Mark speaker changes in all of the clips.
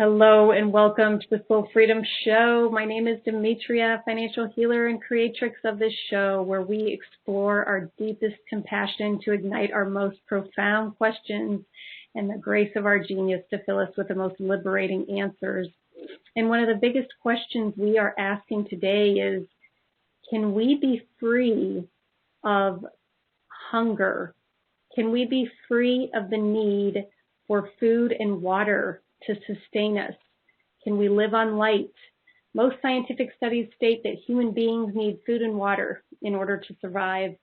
Speaker 1: Hello and welcome to the Soul Freedom Show. My name is Demetria, financial healer and creatrix of this show, where we explore our deepest compassion to ignite our most profound questions and the grace of our genius to fill us with the most liberating answers. And one of the biggest questions we are asking today is, can we be free of hunger? Can we be free of the need for food and water to sustain us? Can we live on light? Most scientific studies state that human beings need food and water in order to survive.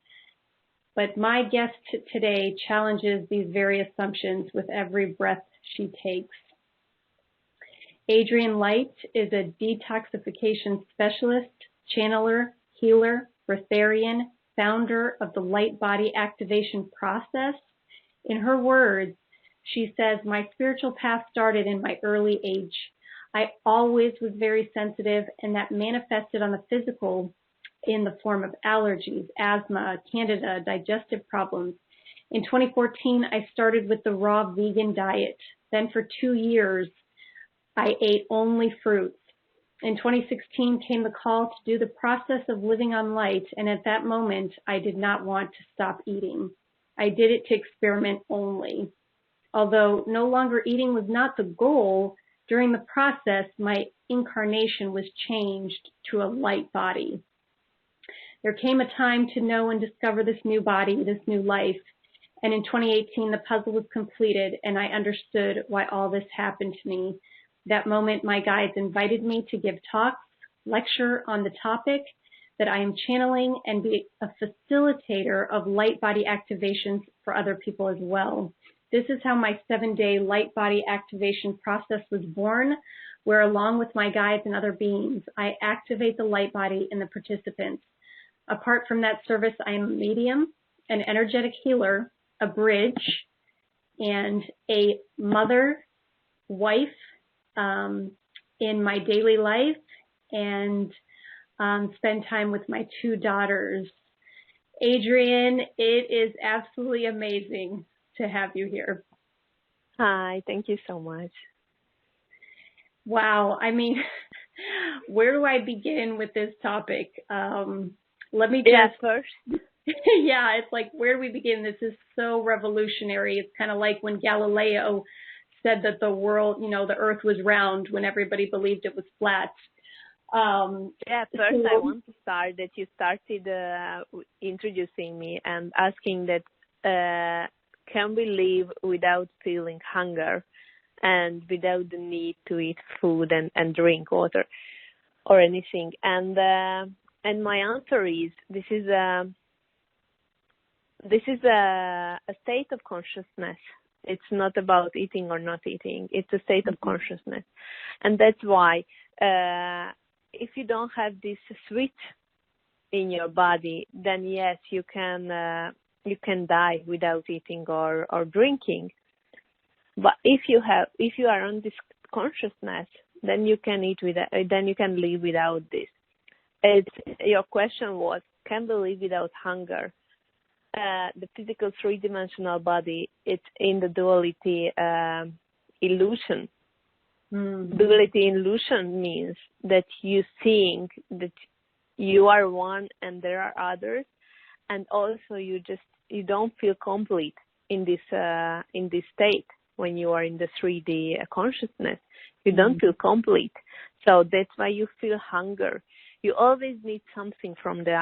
Speaker 1: But my guest today challenges these very assumptions with every breath she takes. Adrienn Light is a detoxification specialist, channeler, healer, breatharian, founder of the lightbody activation process. In her words, she says, "My spiritual path started in my early age. I always was very sensitive, and that manifested on the physical in the form of allergies, asthma, candida, digestive problems. In 2014, I started with the raw vegan diet. Then for 2 years, I ate only fruits. In 2016 came the call to do the process of living on light, and at that moment, I did not want to stop eating. I did it to experiment only. Although no longer eating was not the goal, during the process, my incarnation was changed to a light body. There came a time to know and discover this new body, this new life. And in 2018, the puzzle was completed, and I understood why all this happened to me. That moment, my guides invited me to give talks, lecture on the topic that I am channeling, and be a facilitator of light body activations for other people as well. This is how my 7-day light body activation process was born, where along with my guides and other beings, I activate the light body in the participants. Apart from that service, I am a medium, an energetic healer, a bridge, and a mother, wife in my daily life, and spend time with my 2 daughters. Adrienn, it is absolutely amazing to have you here.
Speaker 2: Hi, thank you so much.
Speaker 1: Wow, I mean, where do I begin with this topic? Let me just
Speaker 2: first.
Speaker 1: Yeah, it's like, where do we begin? This is so revolutionary. It's kind of like when Galileo said that the world, the earth was round when everybody believed it was flat.
Speaker 2: First I want to start that you started introducing me and asking that can we live without feeling hunger and without the need to eat food and drink water or anything? And my answer is this is a state of consciousness. It's not about eating or not eating. It's a state of consciousness, and that's why if you don't have this switch in your body, then yes, you can die without eating or drinking. But if you are on this consciousness, then you can live without this. Your question was, can we live without hunger? The physical 3-dimensional body, it's in the duality illusion. Duality illusion means that you think that you are one and there are others, and also you don't feel complete in this state. When you are in the 3D consciousness, you don't feel complete. So that's why you feel hunger. You always need something from the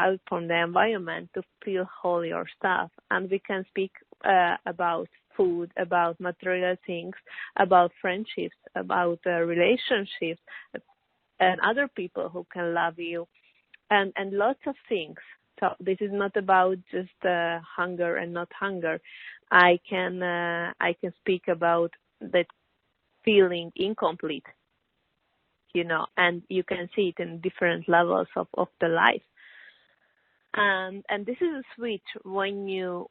Speaker 2: environment to feel whole yourself. And we can speak about food, about material things, about friendships, about relationships, and other people who can love you, and lots of things. So this is not about just hunger and not hunger. I can speak about that feeling incomplete, and you can see it in different levels of the life. And this is a switch when you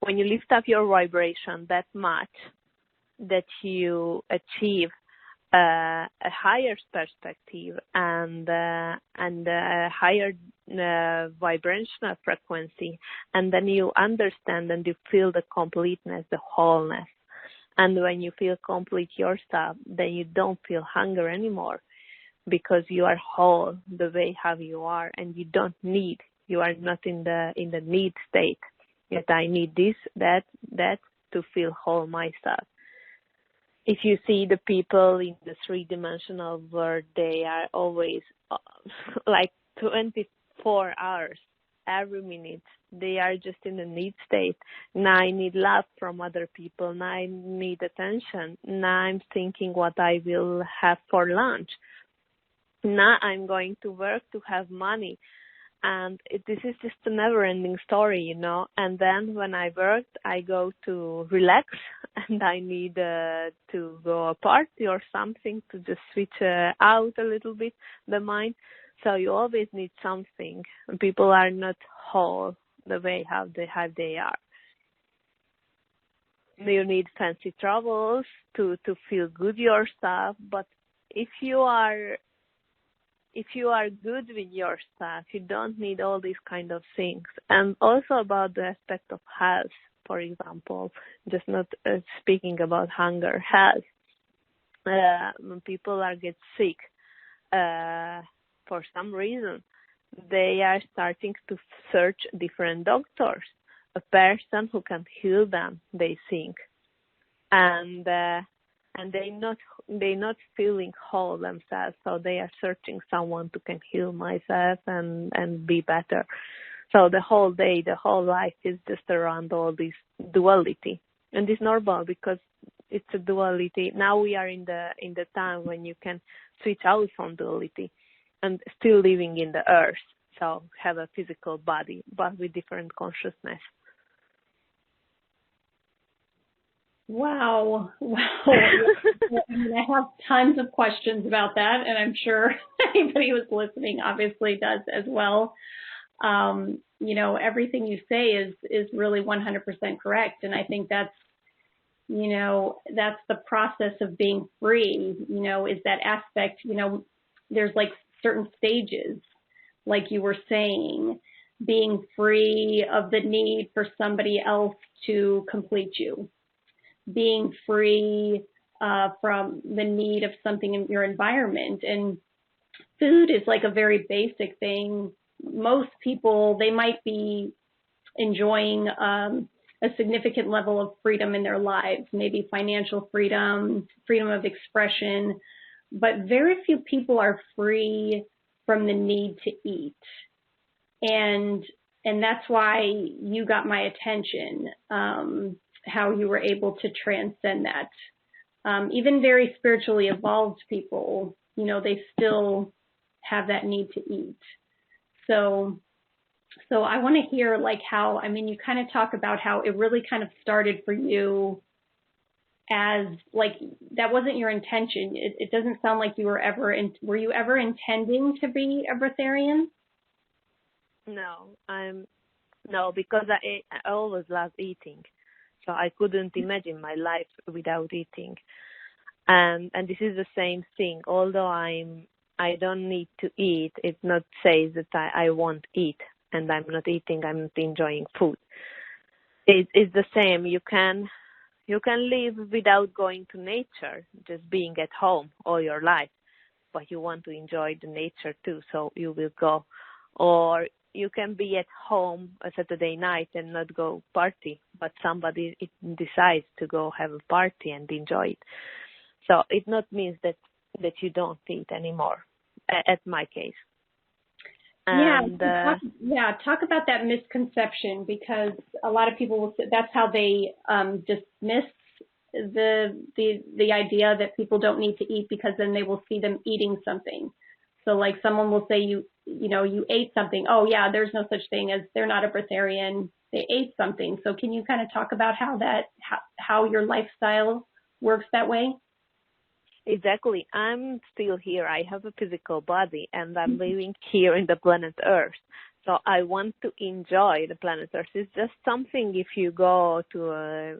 Speaker 2: lift up your vibration that much that you achieve a higher perspective and a higher vibrational frequency, and then you understand and you feel the completeness, the wholeness. And when you feel complete yourself, then you don't feel hunger anymore, because you are whole the way how you are, and you don't need. You are not in the need state. That I need this, that to feel whole myself. If you see the people in the three-dimensional world, they are always like 24 hours, every minute. They are just in a need state. Now I need love from other people. Now I need attention. Now I'm thinking what I will have for lunch. Now I'm going to work to have money. And this is just a never-ending story, you know. And then when I worked, I go to relax, and I need to go a party or something to just switch out a little bit the mind. So you always need something. People are not whole the way how they are. You need fancy travels to feel good yourself, but if you are good with yourself, you don't need all these kind of things. And also about the aspect of health, for example, just not speaking about hunger, health. When people get sick for some reason, they are starting to search different doctors, a person who can heal them, they think. And they're not feeling whole themselves, so they are searching someone who can heal myself and be better. So the whole day, the whole life is just around all this duality, and it's normal because it's a duality. Now we are in the time when you can switch out from duality and still living in the earth, so have a physical body but with different consciousness.
Speaker 1: Wow. I mean, I have tons of questions about that, and I'm sure anybody who's listening obviously does as well. You know, everything you say is really 100% correct, and I think that's the process of being free, you know, is that aspect. You know, there's like certain stages, like you were saying, being free of the need for somebody else to complete you, being free from the need of something in your environment. And food is like a very basic thing. Most people, they might be enjoying a significant level of freedom in their lives, maybe financial freedom, freedom of expression, but very few people are free from the need to eat. And that's why you got my attention, how you were able to transcend that. Even very spiritually evolved people, you know, they still have that need to eat. So I want to hear like how, I mean, you kind of talk about how it really kind of started for you as like, that wasn't your intention. It doesn't sound like you were were you ever intending to be a breatharian?
Speaker 2: No, because I always loved eating. So I couldn't imagine my life without eating. And this is the same thing. Although I don't need to eat, it not says that I won't eat and I'm not eating, I'm not enjoying food. It's the same. You can live without going to nature, just being at home all your life, but you want to enjoy the nature too, so you will go. Or you can be at home a Saturday night and not go party, but somebody decides to go have a party and enjoy it. So it not means that you don't eat anymore, at my case. And,
Speaker 1: talk about that misconception, because a lot of people will say that's how they dismiss the idea that people don't need to eat, because then they will see them eating something. So like someone will say you ate something. Oh yeah, there's no such thing as they're not a breatharian. They ate something. So can you kind of talk about how your lifestyle works that way?
Speaker 2: Exactly. I'm still here. I have a physical body and I'm living here in the planet Earth. So I want to enjoy the planet Earth. It's just something if you go to a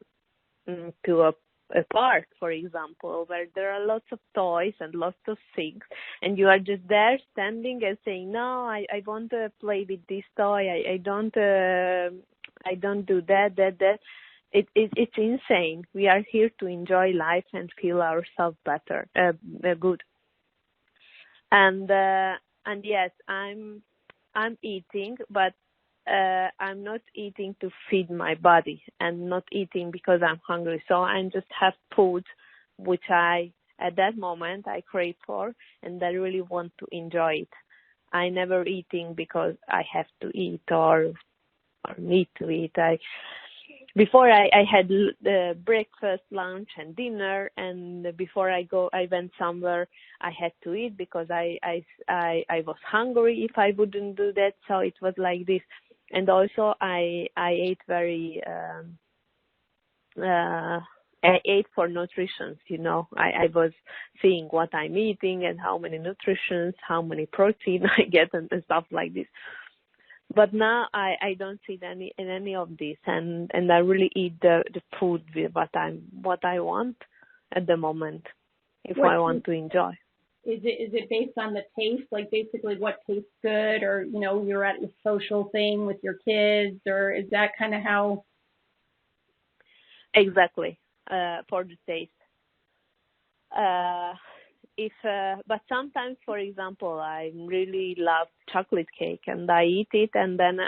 Speaker 2: park, for example, where there are lots of toys and lots of things, and you are just there standing and saying, no, I want to play with this toy. I don't do that. it's insane. We are here to enjoy life and feel ourselves better, good. And yes, I'm eating, but I'm not eating to feed my body, and not eating because I'm hungry. So I just have food which at that moment I crave for, and I really want to enjoy it. I never eating because I have to eat or need to eat. Before I had breakfast, lunch, and dinner, and before I went somewhere, I had to eat because I was hungry if I wouldn't do that. So it was like this. And also I ate I ate for nutrition, I was seeing what I'm eating and how many nutritions, how many protein I get and stuff like this. But now I don't see any of this, and I really eat the food with what I want at the moment, if I want to enjoy.
Speaker 1: Is it based on the taste, like basically what tastes good, or you're at a social thing with your kids, or is that kind of how?
Speaker 2: Exactly, for the taste. But sometimes, for example, I really love chocolate cake, and I eat it, and then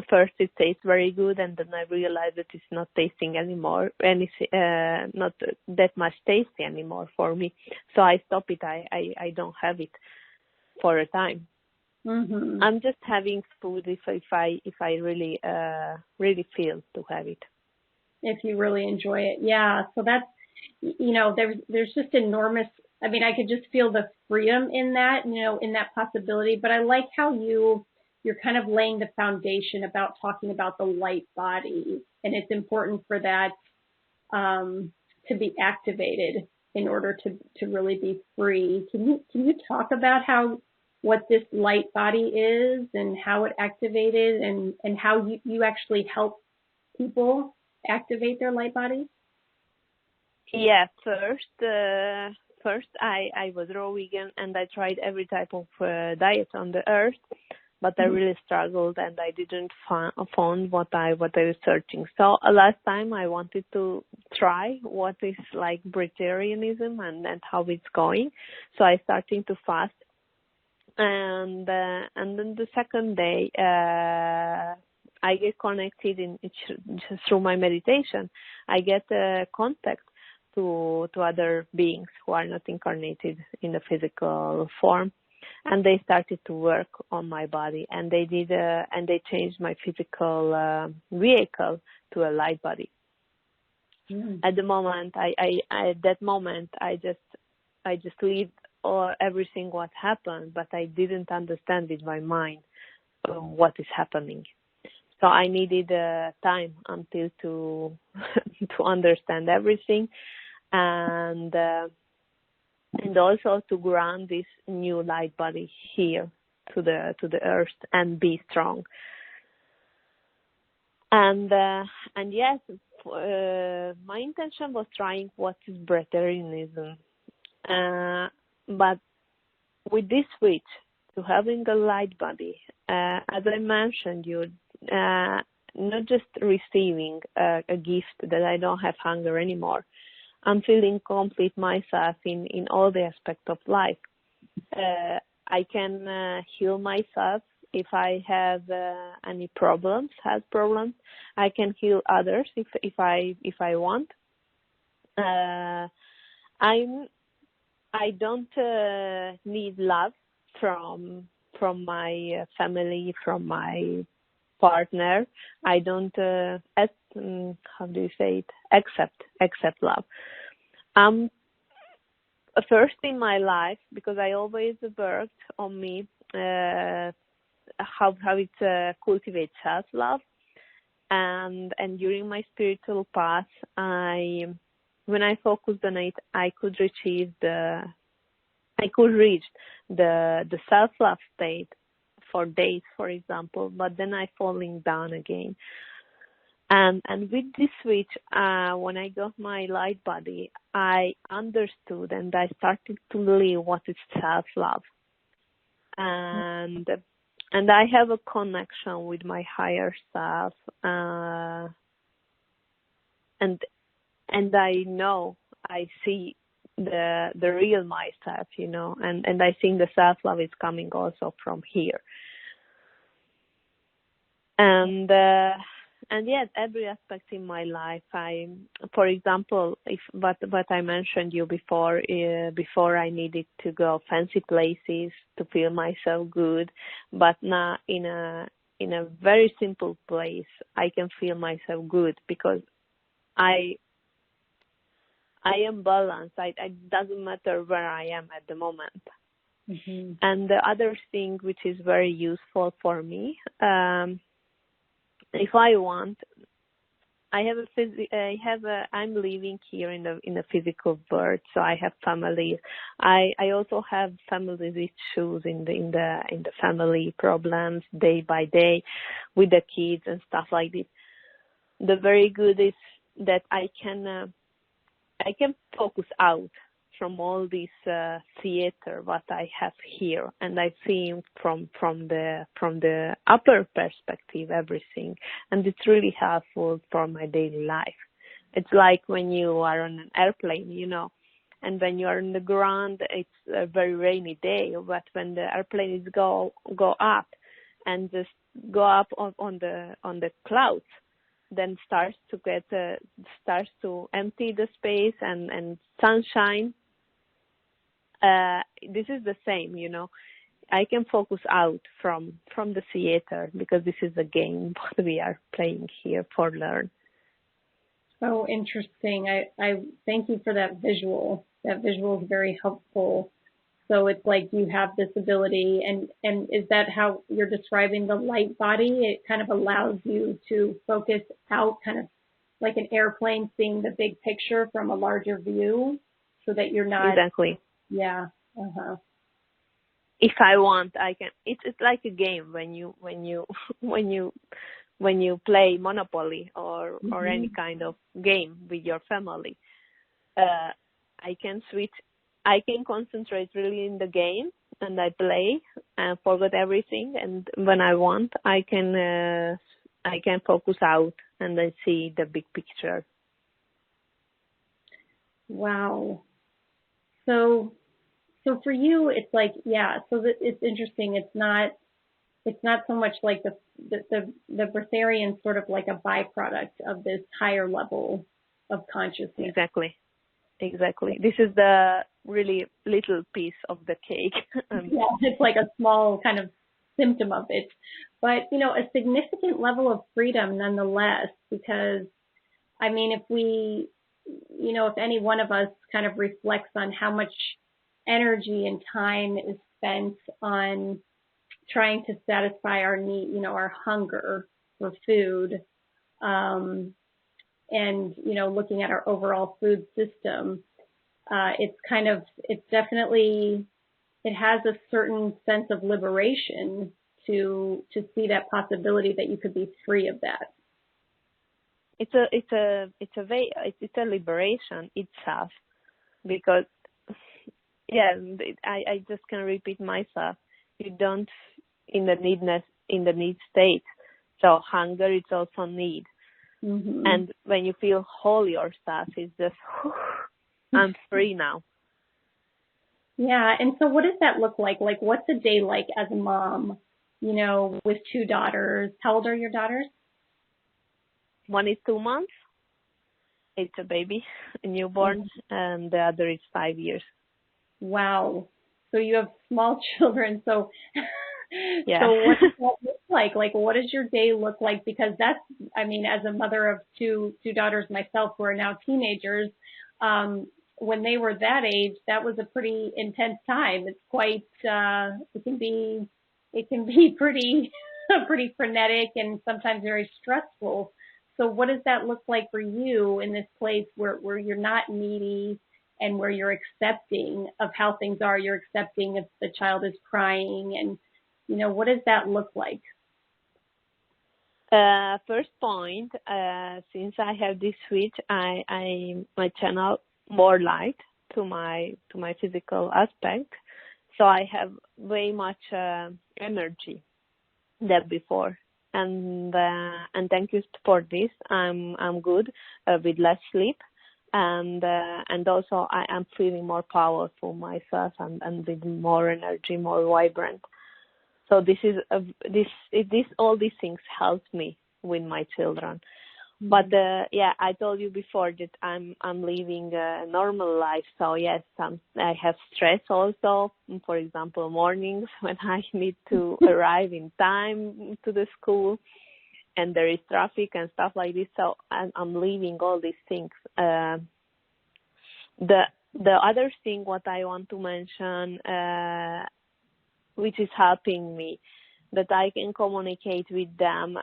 Speaker 2: first it tastes very good, and then I realize that it's not tasting anymore, not that much tasty anymore for me. So I stop it. I don't have it for a time.
Speaker 1: Mm-hmm.
Speaker 2: I'm just having food if I really feel to have it.
Speaker 1: If you really enjoy it, yeah. So that's, there's just enormous. I mean, I could just feel the freedom in that, in that possibility. But I like how you're kind of laying the foundation about talking about the light body, and it's important for that to be activated in order to really be free. Can you talk about what this light body is and how it activated, and how you actually help people activate their light body?
Speaker 2: Yeah, first I was raw vegan, and I tried every type of diet on the earth, but I really struggled, and I didn't found what I was searching. So last time I wanted to try what is like breatharianism and how it's going. So I started to fast, and then the second day I get connected through my meditation. I get contact to other beings who are not incarnated in the physical form, and they started to work on my body, and they did and they changed my physical vehicle to a light body. At the moment, at that moment I just lived everything what happened, but I didn't understand with my mind what is happening. So I needed time until to understand everything, and also to ground this new light body here to the earth and be strong. And yes, my intention was trying what is breatharianism, but with this switch to having a light body, as I mentioned, not just receiving a gift that I don't have hunger anymore. I'm feeling complete myself in all the aspects of life. I can heal myself if I have any health problems. I can heal others if I want. I don't need love from my family, from my partner. I don't how do you say it? Accept love. First in my life, because I always worked on me, how it cultivates self-love, and during my spiritual path, when I focused on it, I could reach the self-love state for days, for example, but then I falling down again. And with this switch, when I got my light body, I understood and I started to live what is self-love. And I have a connection with my higher self. and I know I see the real myself, and I think the self-love is coming also from here. And yes, every aspect in my life. For example, if what I mentioned you before I needed to go fancy places to feel myself good, but now in a very simple place, I can feel myself good because I am balanced. It doesn't matter where I am at the moment.
Speaker 1: Mm-hmm.
Speaker 2: And the other thing which is very useful for me, if I want, I'm living here in the physical world, so I have family. I also have family issues in the family problems day by day with the kids and stuff like this. The very good is that I can focus out from all this theater what I have here, and I see from the upper perspective everything, and it's really helpful for my daily life. It's like when you are on an airplane, and when you are on the ground, it's a very rainy day, but when the airplane is go up and just go up on the clouds, then starts to empty the space and sunshine. This is the same, I can focus out from the theater because this is a game what we are playing here for learn.
Speaker 1: So interesting. I thank you for that visual. That visual is very helpful. So it's like you have this ability, and is that how you're describing the light body? It kind of allows you to focus out, kind of like an airplane seeing the big picture from a larger view, so that you're not.
Speaker 2: Exactly.
Speaker 1: Yeah. Uh-huh.
Speaker 2: If I want, I can. It's like a game when you play Monopoly or any kind of game with your family. I can switch. I can concentrate really in the game, and I play and forget everything. And when I want, I can focus out and then see the big picture.
Speaker 1: Wow. So for you, it's like, yeah. So it's interesting. It's not so much like the breatharian sort of like a byproduct of this higher level of consciousness.
Speaker 2: Exactly. This is the really little piece of the cake.
Speaker 1: Yeah, it's like a small kind of symptom of it, but a significant level of freedom nonetheless. Because I mean, if we, if any one of us kind of reflects on how much energy and time is spent on trying to satisfy our need, our hunger for food, and looking at our overall food system, it has a certain sense of liberation to see that possibility that you could be free of that.
Speaker 2: It's a liberation itself, because I just can repeat myself. You don't in the need state. So hunger is also need.
Speaker 1: Mm-hmm.
Speaker 2: And when you feel whole yourself, it's just, I'm free now.
Speaker 1: Yeah. And so what does that look like? Like, what's a day like as a mom, with two daughters? How old are your daughters?
Speaker 2: One is 2 months. It's a baby, a newborn, and the other is 5 years.
Speaker 1: Wow. So you have small children. So,
Speaker 2: yeah.
Speaker 1: So what does that look like? Like, what does your day look like? Because as a mother of two daughters myself who are now teenagers, when they were that age, that was a pretty intense time. It's quite, it can be pretty, pretty frenetic and sometimes very stressful. So what does that look like for you in this place where you're not needy and where you're accepting of how things are? You're accepting if the child is crying, and what does that look like?
Speaker 2: First point, since I have this switch, I channel more light to my physical aspect, so I have way much energy than before. and thank you for this. I'm good with less sleep, and also I am feeling more powerful myself and with more energy, more vibrant. So all these things help me with my children. But I told you before that I'm living a normal life. So yes, I have stress also. For example, mornings when I need to arrive in time to the school, and there is traffic and stuff like this. So I'm living all these things. The other thing what I want to mention, which is helping me, that I can communicate with them.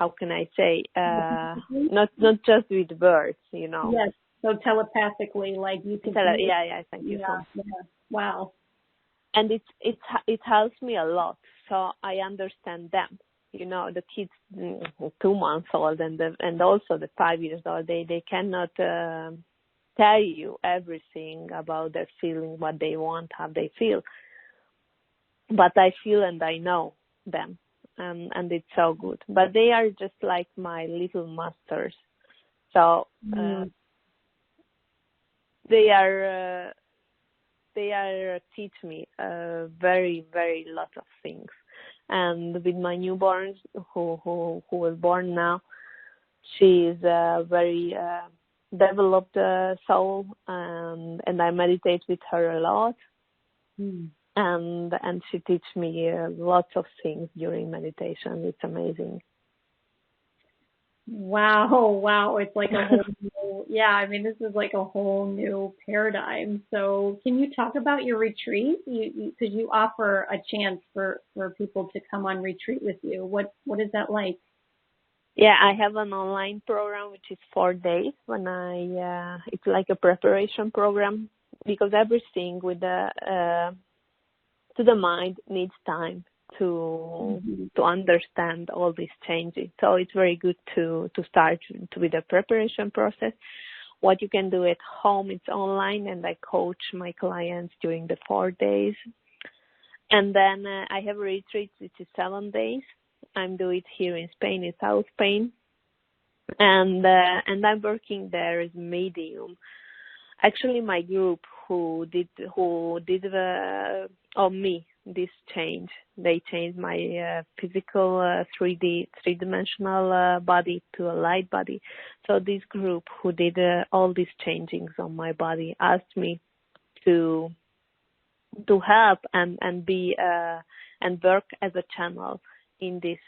Speaker 2: How can I say, not just with words, you know.
Speaker 1: Yes, so telepathically, like you can.
Speaker 2: Thank you so much.
Speaker 1: Yeah. Wow.
Speaker 2: And it helps me a lot, so I understand them. You know, the kids 2 months old and also the 5 years old, they cannot tell you everything about their feeling, what they want, how they feel. But I feel and I know them. And it's so good. But they are just like my little masters. So they are teach me very, very lot of things. And with my newborn who was born now, she is a very developed soul, and I meditate with her a lot. And she teach me lots of things during meditation. It's amazing.
Speaker 1: Wow. It's like a whole new, this is like a whole new paradigm. So can you talk about your retreat? Because you offer a chance for people to come on retreat with you. What is that like?
Speaker 2: Yeah, I have an online program, which is 4 days it's like a preparation program, because everything with to the mind needs time to understand all these changes. So it's very good to start with the preparation process. What you can do at home, it's online, and I coach my clients during the 4 days. And then I have a retreat, which is 7 days. I'm doing it here in Spain, in South Spain. And I'm working there as medium. Actually, my group who did on me this change. They changed my physical three-dimensional body to a light body. So this group who did all these changings on my body asked me to help and be and work as a channel in these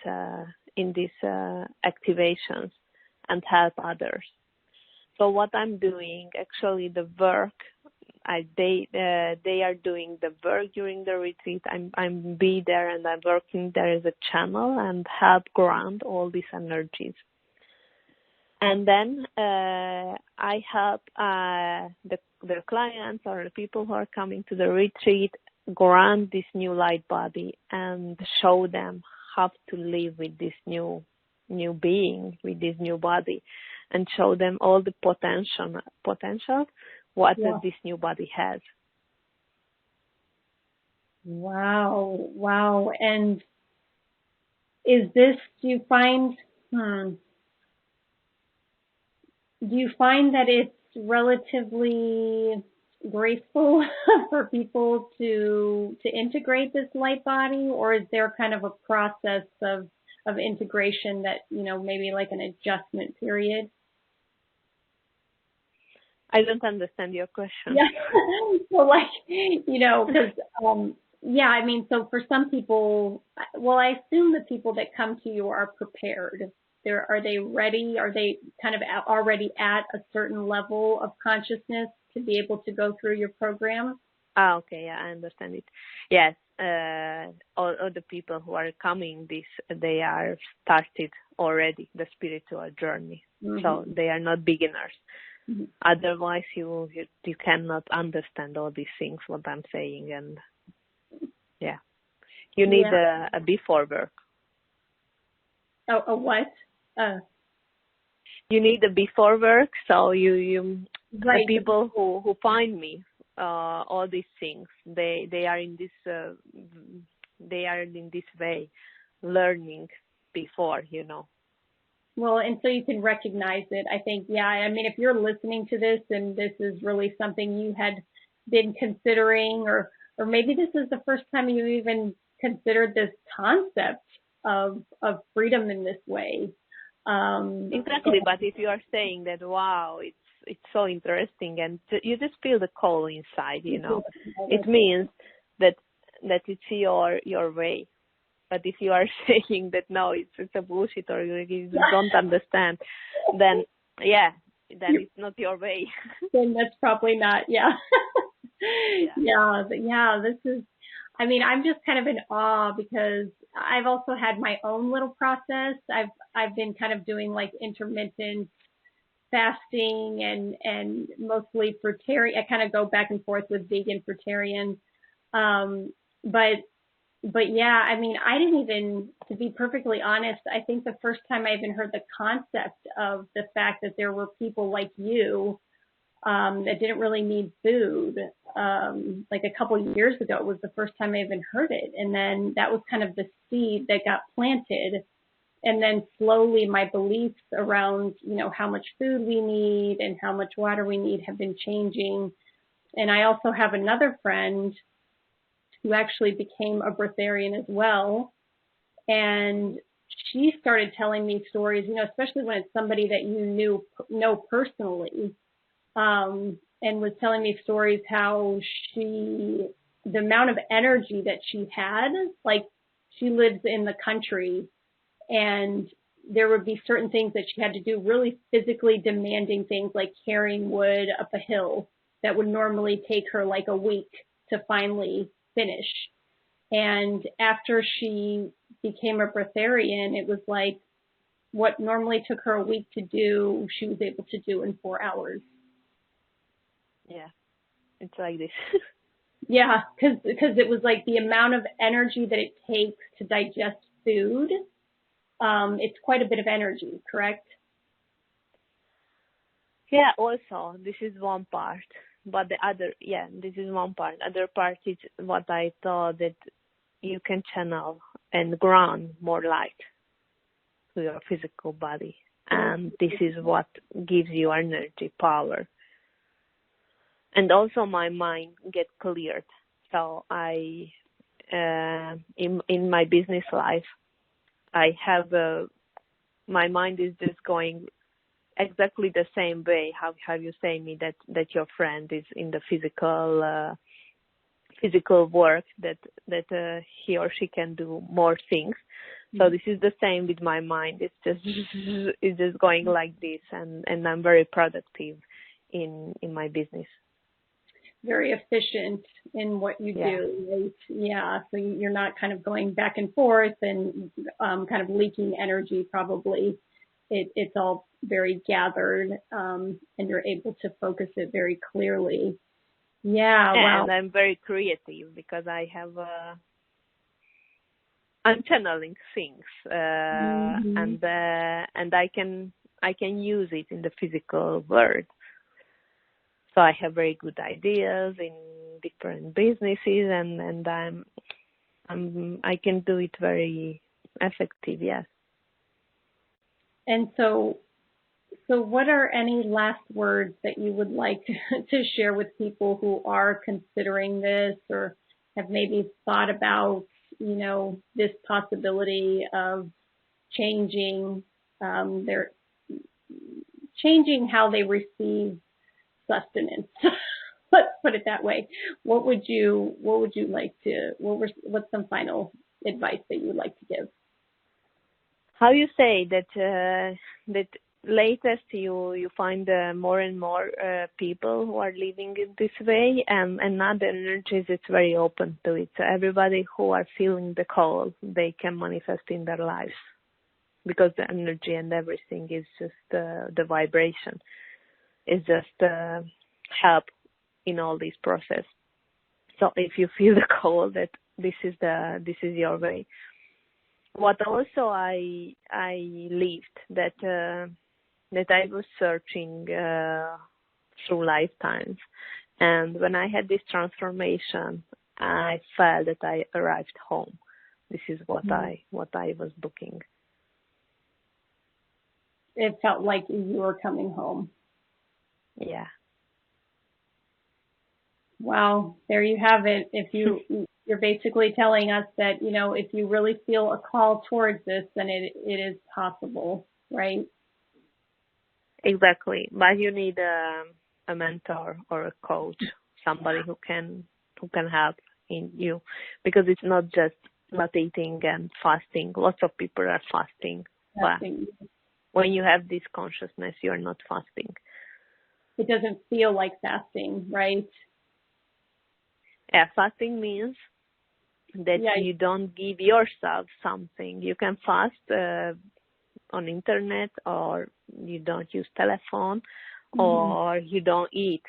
Speaker 2: activations and help others. So what I'm doing, actually, the work, they are doing the work during the retreat. I'm be there and I'm working there as a channel and help ground all these energies. And then I help the clients or the people who are coming to the retreat ground this new light body and show them how to live with this new being, with this new body, and show them all the potential what this new body has.
Speaker 1: Wow. And is this, do you find that it's relatively graceful for people to integrate this light body, or is there kind of a process of integration that, maybe like an adjustment period?
Speaker 2: I don't understand your question.
Speaker 1: Yeah. Well, because, so for some people, I assume the people that come to you are prepared. Are they ready? Are they kind of already at a certain level of consciousness to be able to go through your program?
Speaker 2: Okay, yeah, I understand it. Yes, all the people who are coming, they are started already the spiritual journey. Mm-hmm. So they are not beginners. Mm-hmm. Otherwise, you cannot understand all these things, what I'm saying. And yeah, you need a before work.
Speaker 1: Oh, a what?
Speaker 2: You need a before work. So you the people who find me, all these things, they are in this they are in this way learning before, you know.
Speaker 1: Well, and so you can recognize it. I think, yeah, I mean, if you're listening to this and this is really something you had been considering, or maybe this is the first time you even considered this concept of freedom in this way.
Speaker 2: Exactly, but if you are saying that, wow, it's so interesting, and you just feel the call inside, you know, it means that it's your way. But if you are saying that no, it's a bullshit, or you don't understand, then it's not your way.
Speaker 1: Then that's probably not, yeah. But this is, I mean, I'm just kind of in awe because I've also had my own little process. I've been kind of doing like intermittent fasting and mostly fruitarian. I kind of go back and forth with vegan, fruitarian. But yeah, I mean, I didn't even, to be perfectly honest, I think the first time I even heard the concept of the fact that there were people like you that didn't really need food, like a couple of years ago was the first time I even heard it. And then that was kind of the seed that got planted. And then slowly my beliefs around, you know, how much food we need and how much water we need have been changing. And I also have another friend who actually became a breatharian as well. And she started telling me stories, you know, especially when it's somebody that you know personally, and was telling me stories how the amount of energy that she had, like she lives in the country, and there would be certain things that she had to do, really physically demanding things like carrying wood up a hill that would normally take her like a week to finally finish. And after she became a breatharian, it was like what normally took her a week to do, she was able to do in 4 hours.
Speaker 2: Yeah, it's like this.
Speaker 1: Yeah, because it was like the amount of energy that it takes to digest food. It's quite a bit of energy, correct?
Speaker 2: Yeah, also, this is one part. But this is one part. Other part is what I thought, that you can channel and ground more light to your physical body. And this is what gives you energy, power. And also my mind gets cleared. So I, in my business life, I have, my mind is just going exactly the same way. How you say me that your friend is in the physical work, that he or she can do more things. So this is the same with my mind. It's just going like this, and I'm very productive in my business.
Speaker 1: Very efficient in what you do, right? Yeah, so you're not kind of going back and forth and kind of leaking energy probably. It's all very gathered, and you're able to focus it very clearly. Yeah, wow.
Speaker 2: And I'm very creative because I have, I'm channeling things, and I can use it in the physical world. So I have very good ideas in different businesses, and I can do it very effective. Yes.
Speaker 1: And so what are any last words that you would like to share with people who are considering this or have maybe thought about, you know, this possibility of changing changing how they receive sustenance? Let's put it that way. What would you like to, what's some final advice that you'd like to give?
Speaker 2: How you say that latest you find more and more people who are living in this way, and other energies, it's very open to it. So everybody who are feeling the call, they can manifest in their lives, because the energy and everything is just the vibration. It's just help in all this process. So if you feel the call that this is your way. What also I lived that I was searching through lifetimes, and when I had this transformation, I felt that I arrived home. This is what I was booking.
Speaker 1: It felt like you were coming home.
Speaker 2: Yeah.
Speaker 1: Wow, there you have it. If you're basically telling us that, you know, if you really feel a call towards this, then it is possible, right?
Speaker 2: Exactly. But you need a mentor or a coach, somebody who can help in you, because it's not just not eating and fasting. Lots of people are fasting. But when you have this consciousness, you're not fasting.
Speaker 1: It doesn't feel like fasting, right?
Speaker 2: Yeah, fasting means that you don't give yourself something. You can fast on internet, or you don't use telephone, or you don't eat,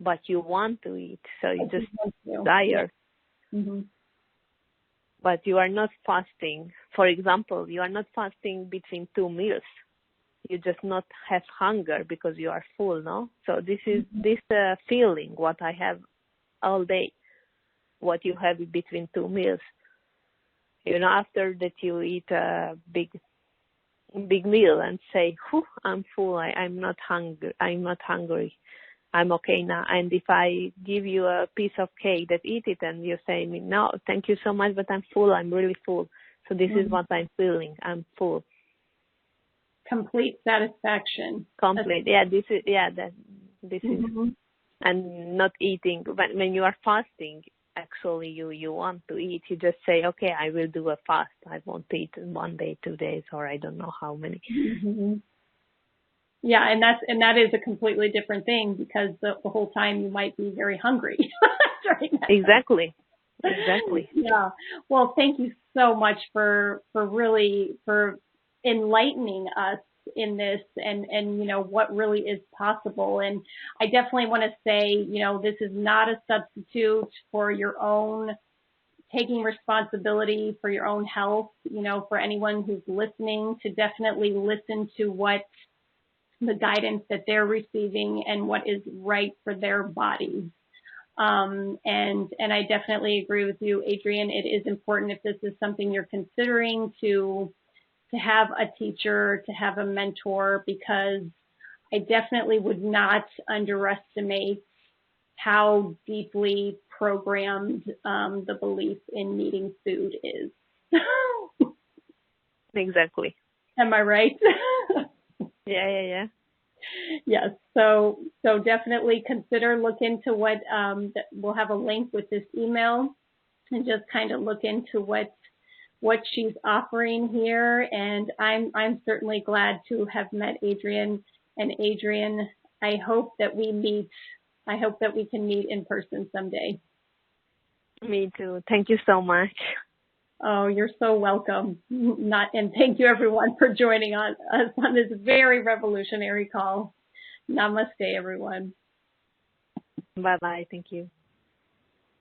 Speaker 2: but you want to eat, so you just tired. But you are not fasting. For example, you are not fasting between 2 meals. You just not have hunger because you are full, no? So this is this feeling what I have all day, what you have between 2 meals. You know, after that you eat a big meal and say, "Whew, I'm full. I'm not hungry. I'm okay now." And if I give you a piece of cake, that eat it, and you say, "No, thank you so much, but I'm full. I'm really full." So this is what I'm feeling. I'm full.
Speaker 1: Complete satisfaction.
Speaker 2: Complete. This is, and not eating. But when you are fasting, actually you want to eat. You just say, "Okay, I will do a fast. I won't eat 1 day, 2 days, or I don't know how many."
Speaker 1: Yeah, and that is a completely different thing, because the whole time you might be very hungry during that
Speaker 2: Exactly.
Speaker 1: time.
Speaker 2: Exactly.
Speaker 1: Yeah. Well, thank you so much for enlightening us in this, and you know what really is possible. And I definitely want to say, you know, this is not a substitute for your own taking responsibility for your own health. You know, for anyone who's listening, to definitely listen to what the guidance that they're receiving and what is right for their bodies. And I definitely agree with you, Adrienn. It is important, if this is something you're considering, to have a teacher, to have a mentor, because I definitely would not underestimate how deeply programmed the belief in needing food is.
Speaker 2: Exactly.
Speaker 1: Am I right?
Speaker 2: Yeah.
Speaker 1: Yes. So definitely look into what, we'll have a link with this email, and just kind of look into what she's offering here. And I'm certainly glad to have met Adrienn. And Adrienn, I hope that we can meet in person someday.
Speaker 2: Me too. Thank you so much.
Speaker 1: Oh, you're so welcome. And thank you, everyone, for joining us on this very revolutionary call. Namaste, everyone.
Speaker 2: Bye-bye. Thank you.